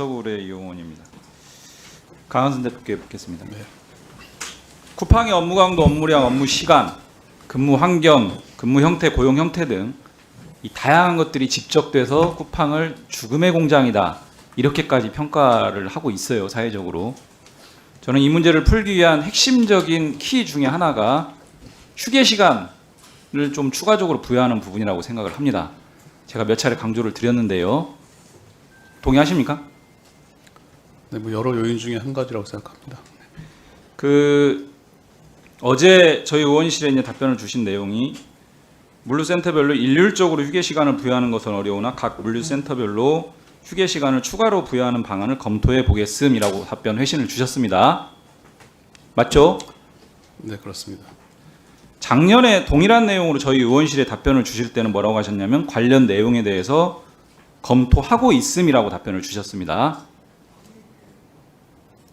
서울의 이용원입니다. 강한순 대표께 묻겠습니다. 네. 쿠팡의 업무 강도, 업무량, 업무 시간, 근무 환경, 근무 형태, 고용 형태 등 이 다양한 것들이 집적돼서 쿠팡을 죽음의 공장이다 이렇게까지 평가를 하고 있어요, 사회적으로. 저는 이 문제를 풀기 위한 핵심적인 키 중에 하나가 휴게 시간을 좀 추가적으로 부여하는 부분이라고 생각을 합니다. 제가 몇 차례 강조를 드렸는데요. 동의하십니까? 네, 뭐 여러 요인 중에 한 가지라고 생각합니다. 어제 저희 의원실에 이제 답변을 주신 내용이 물류센터별로 일률적으로 휴게 시간을 부여하는 것은 어려우나 각 물류센터별로 휴게 시간을 추가로 부여하는 방안을 검토해 보겠음이라고 답변 회신을 주셨습니다. 맞죠? 네, 그렇습니다. 작년에 동일한 내용으로 저희 의원실에 답변을 주실 때는 뭐라고 하셨냐면 관련 내용에 대해서 검토하고 있음이라고 답변을 주셨습니다.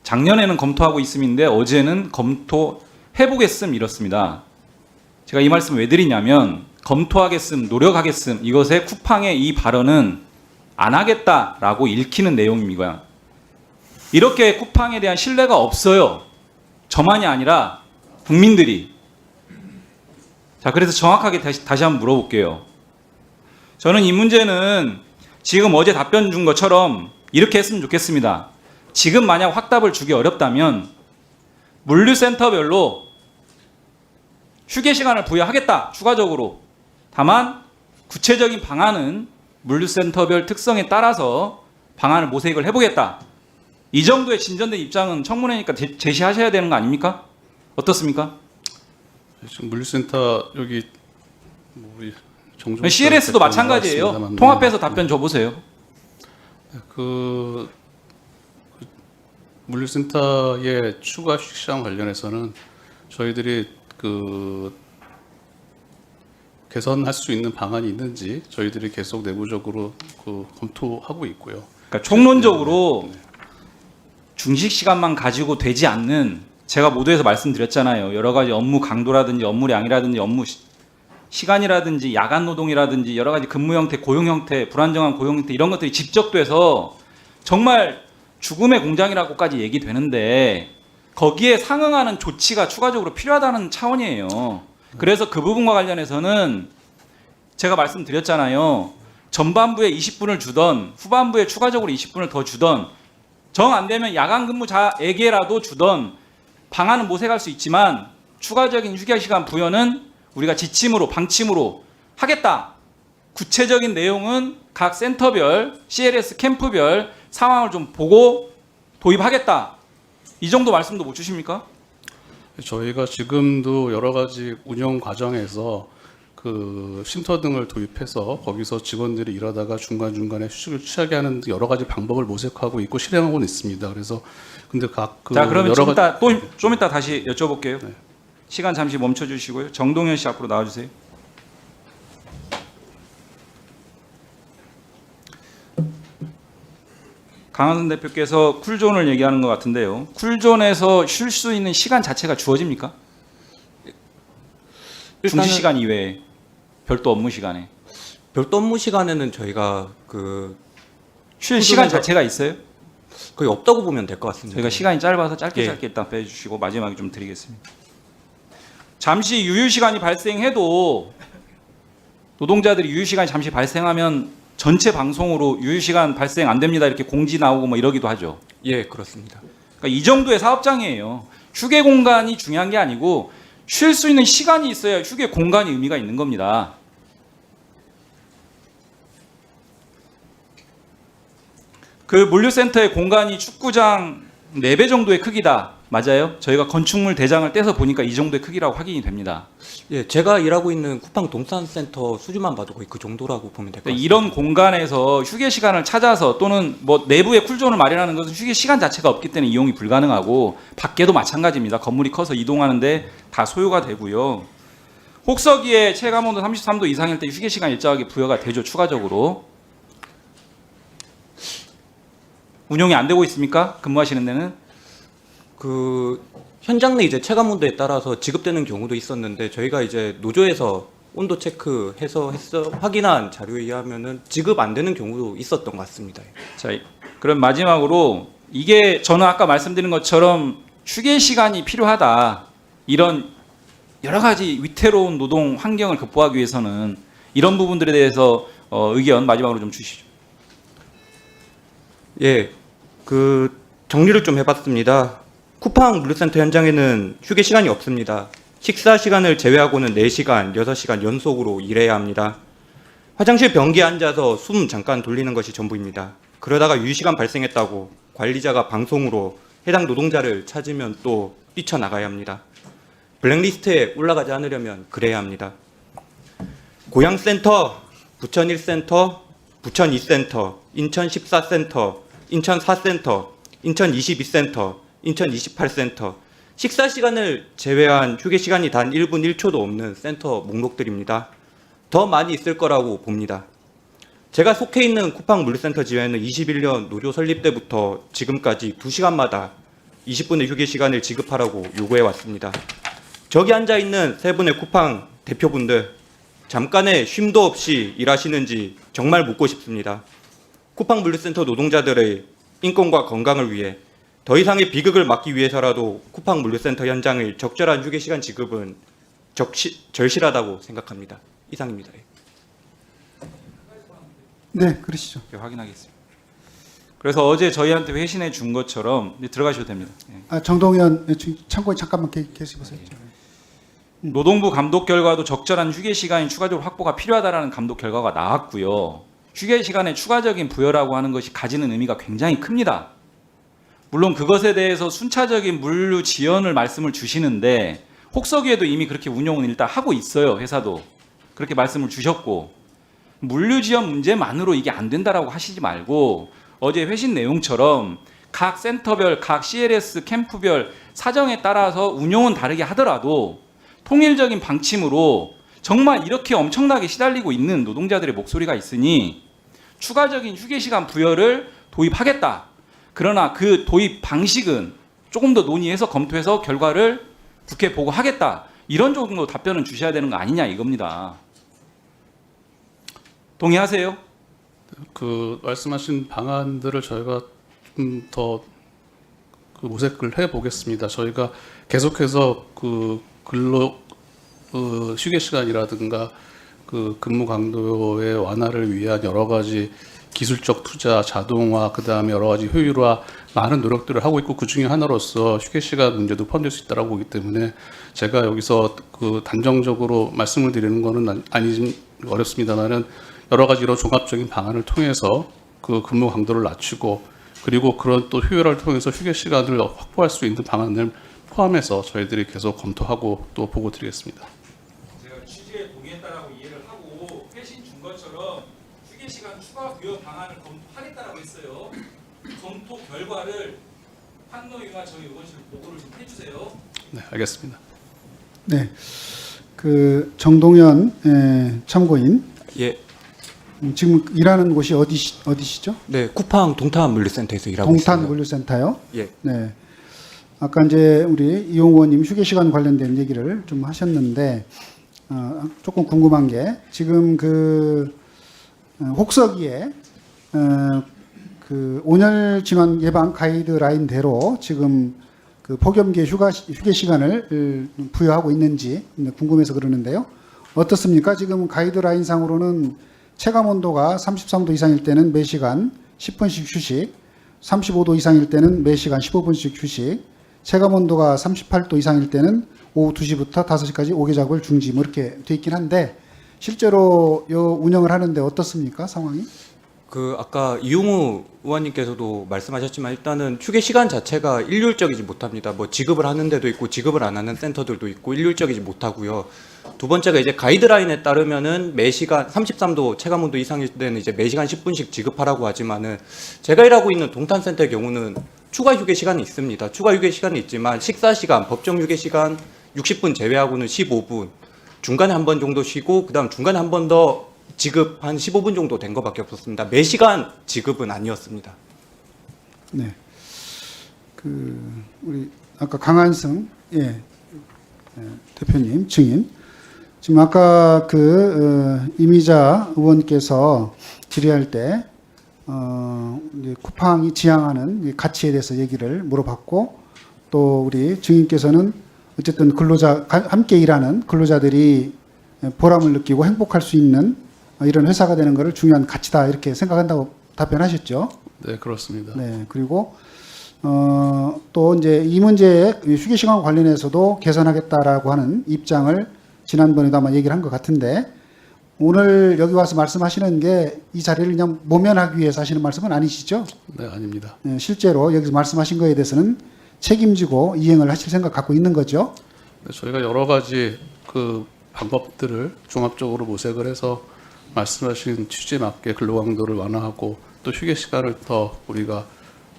작년에는 검토하고 있음인데 어제는 검토해보겠음 이렇습니다. 제가 이 말씀 왜 드리냐면 검토하겠음, 노력하겠음 이것에 쿠팡의 이 발언은 안 하겠다라고 읽히는 내용입니다. 이렇게 쿠팡에 대한 신뢰가 없어요. 저만이 아니라 국민들이. 자, 그래서 정확하게 다시 한번 물어볼게요. 저는 이 문제는 지금 어제 답변 준 것처럼 이렇게 했으면 좋겠습니다. 지금 만약 확답을 주기 어렵다면 물류센터별로 휴게 시간을 부여하겠다, 추가적으로. 다만 구체적인 방안은 물류센터별 특성에 따라서 방안을 모색을 해보겠다. 이 정도의 진전된 입장은 청문회니까 제시하셔야 되는 거 아닙니까? 어떻습니까? 지금 물류센터 여기 정종 CLS도 마찬가지예요. 통합해서 답변 줘보세요. 물류센터의 추가 휴식 시간 관련해서는 저희들이 개선할 수 있는 방안이 있는지 저희들이 계속 내부적으로 검토하고 있고요. 그러니까 총론적으로 중식 시간만 가지고 되지 않는, 제가 모두에서 말씀드렸잖아요. 여러 가지 업무 강도라든지 업무량이라든지 업무 시간이라든지 야간 노동이라든지 여러 가지 근무 형태, 고용 형태, 불안정한 고용 형태 이런 것들이 집적돼서 정말 죽음의 공장이라고까지 얘기되는데 거기에 상응하는 조치가 추가적으로 필요하다는 차원이에요. 그래서 그 부분과 관련해서는 제가 말씀드렸잖아요. 전반부에 20분을 주던 후반부에 추가적으로 20분을 더 주던 정 안 되면 야간 근무자에게라도 주던 방안은 모색할 수 있지만 추가적인 휴게 시간 부여는 우리가 지침으로 방침으로 하겠다. 구체적인 내용은 각 센터별, CLS 캠프별 상황을 좀 보고 도입하겠다. 이 정도 말씀도 못 주십니까? 저희가 지금도 여러 가지 운영 과정에서 쉼터 등을 도입해서 거기서 직원들이 일하다가 중간중간에 휴식을 취하게 하는 여러 가지 방법을 모색하고 있고 실행하고는 있습니다. 그래서 근데 자, 그러면 좀 이따 다시 여쭤볼게요. 네. 시간 잠시 멈춰 주시고요. 정동현 씨 앞으로 나와 주세요. 강한순 대표께서 쿨존을 얘기하는 것 같은데요. 쿨존에서 쉴 수 있는 시간 자체가 주어집니까? 중지 시간 이외에 별도 업무 시간에. 별도 업무 시간에는 저희가 쉴 시간 자체가 있어요? 거의 없다고 보면 될 것 같습니다. 저희가 시간이 짧아서 짧게 일단 빼주시고 마지막에 좀 드리겠습니다. 잠시 유휴 시간이 발생해도 노동자들이 유휴 시간이 잠시 발생하면 전체 방송으로 유휴 시간 발생 안 됩니다 이렇게 공지 나오고 뭐 이러기도 하죠. 예, 그렇습니다. 그러니까 이 정도의 사업장이에요. 휴게 공간이 중요한 게 아니고 쉴 수 있는 시간이 있어야 휴게 공간이 의미가 있는 겁니다. 그 물류센터의 공간이 축구장 4배 정도의 크기다. 맞아요? 저희가 건축물 대장을 떼서 보니까 이 정도의 크기라고 확인이 됩니다. 예, 제가 일하고 있는 쿠팡 동산센터 수주만 봐도 거의 그 정도라고 보면 될 것 같습니다. 이런 공간에서 휴게 시간을 찾아서 또는 뭐 내부에 쿨존을 마련하는 것은 휴게 시간 자체가 없기 때문에 이용이 불가능하고 밖에도 마찬가지입니다. 건물이 커서 이동하는데 다 소요가 되고요. 혹서기에 체감온도 33도 이상일 때 휴게 시간 일정하게 부여가 되죠. 추가적으로. 운영이 안 되고 있습니까? 근무하시는 데는? 현장 내 이제 체감 온도에 따라서 지급되는 경우도 있었는데 저희가 이제 노조에서 온도 체크해서 확인한 자료에 의하면은 지급 안 되는 경우도 있었던 것 같습니다. 자, 그럼 마지막으로 이게 저는 아까 말씀드린 것처럼 휴게 시간이 필요하다. 이런 여러 가지 위태로운 노동 환경을 극복하기 위해서는 이런 부분들에 대해서 의견 마지막으로 좀 주시죠. 예, 정리를 좀 해봤습니다. 쿠팡 물류센터 현장에는 휴게 시간이 없습니다. 식사 시간을 제외하고는 4시간, 6시간 연속으로 일해야 합니다. 화장실 변기에 앉아서 숨 잠깐 돌리는 것이 전부입니다. 그러다가 유의시간 발생했다고 관리자가 방송으로 해당 노동자를 찾으면 또 뛰쳐나가야 합니다. 블랙리스트에 올라가지 않으려면 그래야 합니다. 고양센터, 부천 1센터, 부천 2센터, 인천 14센터, 인천 4센터, 인천 22센터, 인천 28센터, 식사 시간을 제외한 휴게 시간이 단 1분 1초도 없는 센터 목록들입니다. 더 많이 있을 거라고 봅니다. 제가 속해 있는 쿠팡 물류센터 지회는 21년 노조 설립 때부터 지금까지 2시간마다 20분의 휴게 시간을 지급하라고 요구해 왔습니다. 저기 앉아 있는 세 분의 쿠팡 대표분들, 잠깐의 쉼도 없이 일하시는지 정말 묻고 싶습니다. 쿠팡 물류센터 노동자들의 인권과 건강을 위해 더 이상의 비극을 막기 위해서라도 쿠팡 물류센터 현장의 적절한 휴게 시간 지급은 절실하다고 생각합니다. 이상입니다. 네, 그러시죠. 확인하겠습니다. 그래서 어제 저희한테 회신해 준 것처럼 이제 들어가셔도 됩니다. 예. 정동현 참고에 잠깐만 계시 보세요. 노동부 감독 결과도 적절한 휴게 시간이 추가적으로 확보가 필요하다라는 감독 결과가 나왔고요. 휴게 시간의 추가적인 부여라고 하는 것이 가지는 의미가 굉장히 큽니다. 물론 그것에 대해서 순차적인 물류 지연을 말씀을 주시는데 혹서기에도 이미 그렇게 운영은 일단 하고 있어요. 회사도 그렇게 말씀을 주셨고, 물류 지연 문제만으로 이게 안 된다라고 하시지 말고 어제 회신 내용처럼 각 센터별, 각 CLS 캠프별 사정에 따라서 운용은 다르게 하더라도 통일적인 방침으로 정말 이렇게 엄청나게 시달리고 있는 노동자들의 목소리가 있으니 추가적인 휴게 시간 부여를 도입하겠다. 그러나 그 도입 방식은 조금 더 논의해서 검토해서 결과를 국회에 보고하겠다. 이런 정도 답변은 주셔야 되는 거 아니냐 이겁니다. 동의하세요? 그 말씀하신 방안들을 저희가 좀 더 모색을 해 보겠습니다. 저희가 계속해서 그 근로 휴게 시간이라든가 그 근무 강도의 완화를 위한 여러 가지 기술적 투자, 자동화, 그 다음에 여러 가지 효율화 많은 노력들을 하고 있고 그 중에 하나로서 휴게 시간 문제도 포함될 수 있다고 보기 때문에 제가 여기서 그 단정적으로 말씀을 드리는 거는 아니지 어렵습니다만은 여러 가지로 종합적인 방안을 통해서 그 근무 강도를 낮추고 그리고 그런 또 효율화를 통해서 휴게 시간을 확보할 수 있는 방안을 포함해서 저희들이 계속 검토하고 또 보고 드리겠습니다. 제가 취지에 동의했다라고 이해를 하고 회신 준 것처럼 휴게 시간 추가 부여 방안을 검토하겠다라고 했어요. 검토 결과를 판노위와 저희 의원실 보고를 좀 해주세요. 네, 알겠습니다. 네, 정동현 참고인. 예, 지금 일하는 곳이 어디시죠? 네, 쿠팡 동탄 물류센터에서 일하고 동탄 있습니다. 물류센터요. 예, 네. 아까 이제 우리 이용 의원님 휴게 시간 관련된 얘기를 좀 하셨는데 조금 궁금한 게 지금 혹서기에 그 온열 질환 예방 가이드라인대로 지금 그 폭염기에 휴게 시간을 부여하고 있는지 궁금해서 그러는데요. 어떻습니까? 지금 가이드라인상으로는 체감 온도가 33도 이상일 때는 매 시간 10분씩 휴식, 35도 이상일 때는 매 시간 15분씩 휴식, 체감 온도가 38도 이상일 때는 오후 2시부터 5시까지 5개 작업을 중지 뭐 이렇게 돼 있긴 한데 실제로 요 운영을 하는데 어떻습니까? 상황이? 아까 이용우 의원님께서도 말씀하셨지만 일단은 휴게 시간 자체가 일률적이지 못합니다. 뭐 지급을 하는 데도 있고 지급을 안 하는 센터들도 있고 일률적이지 못하고요. 두 번째가 이제 가이드라인에 따르면은 매 시간 33도 체감온도 이상일 때는 이제 매 시간 10분씩 지급하라고 하지만은 제가 일하고 있는 동탄센터의 경우는 추가 휴게 시간이 있습니다. 추가 휴게 시간이 있지만 식사 시간, 법정 휴게 시간 60분 제외하고는 15분, 중간에 한 번 정도 쉬고 그다음 중간에 한 번 더 지급 한 15분 정도 된 것밖에 없었습니다. 매 시간 지급은 아니었습니다. 네. 우리 아까 강한승 대표님 증인. 지금 아까 이미자 의원께서 질의할 때 이제 쿠팡이 지향하는 이 가치에 대해서 얘기를 물어봤고, 또 우리 증인께서는 어쨌든 함께 일하는 근로자들이 보람을 느끼고 행복할 수 있는 이런 회사가 되는 것을 중요한 가치다 이렇게 생각한다고 답변하셨죠. 네, 그렇습니다. 네, 그리고 또 이제 이 문제의 휴게 시간 관련해서도 개선하겠다라고 하는 입장을 지난번에도 아마 얘기를 한 것 같은데, 오늘 여기 와서 말씀하시는 게 이 자리를 그냥 모면하기 위해서 하시는 말씀은 아니시죠? 네, 아닙니다. 네, 실제로 여기서 말씀하신 거에 대해서는 책임지고 이행을 하실 생각 갖고 있는 거죠. 네, 저희가 여러 가지 그 방법들을 종합적으로 모색을 해서 말씀하신 취지에 맞게 근로 강도를 완화하고 또 휴게 시간을 더 우리가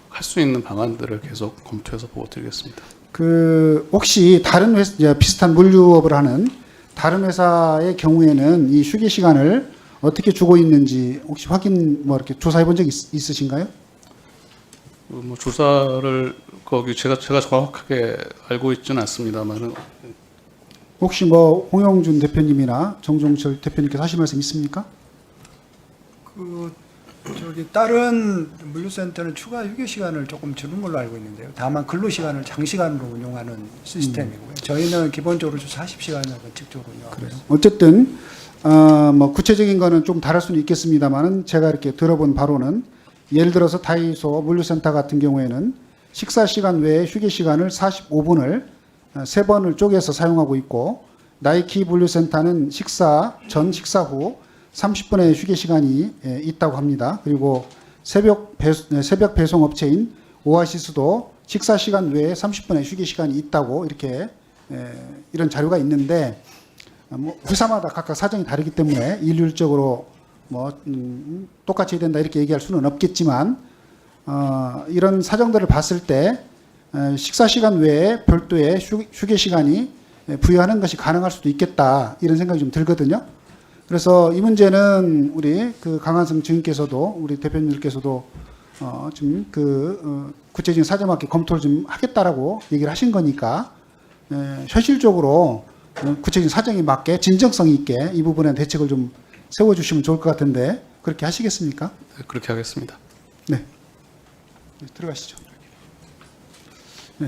할 수 있는 방안들을 계속 검토해서 보고 드리겠습니다. 혹시 다른 비슷한 물류업을 하는 다른 회사의 경우에는 이 휴게 시간을 어떻게 주고 있는지 혹시 확인 이렇게 조사해 본 적 있으신가요? 뭐 조사를 거기 제가 정확하게 알고 있지는 않습니다만은 혹시 홍영준 대표님이나 정종철 대표님께서 하실 말씀 있습니까? 다른 물류센터는 추가 휴게 시간을 조금 주는 걸로 알고 있는데요. 다만 근로 시간을 장시간으로 운용하는 시스템이고요. 저희는 기본적으로 40시간을 원칙적으로 운영하고 있습니다. 어쨌든 구체적인 거는 좀 다를 수는 있겠습니다만은 제가 이렇게 들어본 바로는, 예를 들어서 다이소 물류센터 같은 경우에는 식사 시간 외에 휴게 시간을 45분을 3번을 쪼개서 사용하고 있고, 나이키 물류센터는 식사 전 식사 후 30분의 휴게 시간이 있다고 합니다. 그리고 새벽 배송 업체인 오아시스도 식사 시간 외에 30분의 휴게 시간이 있다고 이렇게 이런 자료가 있는데, 회사마다 각각 사정이 다르기 때문에 일률적으로 똑같이 해야 된다 이렇게 얘기할 수는 없겠지만, 이런 사정들을 봤을 때 식사 시간 외에 별도의 휴게 시간이 부여하는 것이 가능할 수도 있겠다 이런 생각이 좀 들거든요. 그래서 이 문제는 우리 강한성 증인께서도 우리 대표님들께서도 좀 구체적인 사정맞게 검토를 좀 하겠다라고 얘기를 하신 거니까, 현실적으로 구체적인 사정에 맞게 진정성 있게 이 부분에 대책을 좀 세워주시면 좋을 것 같은데, 그렇게 하시겠습니까? 네, 그렇게 하겠습니다. 네. 들어가시죠.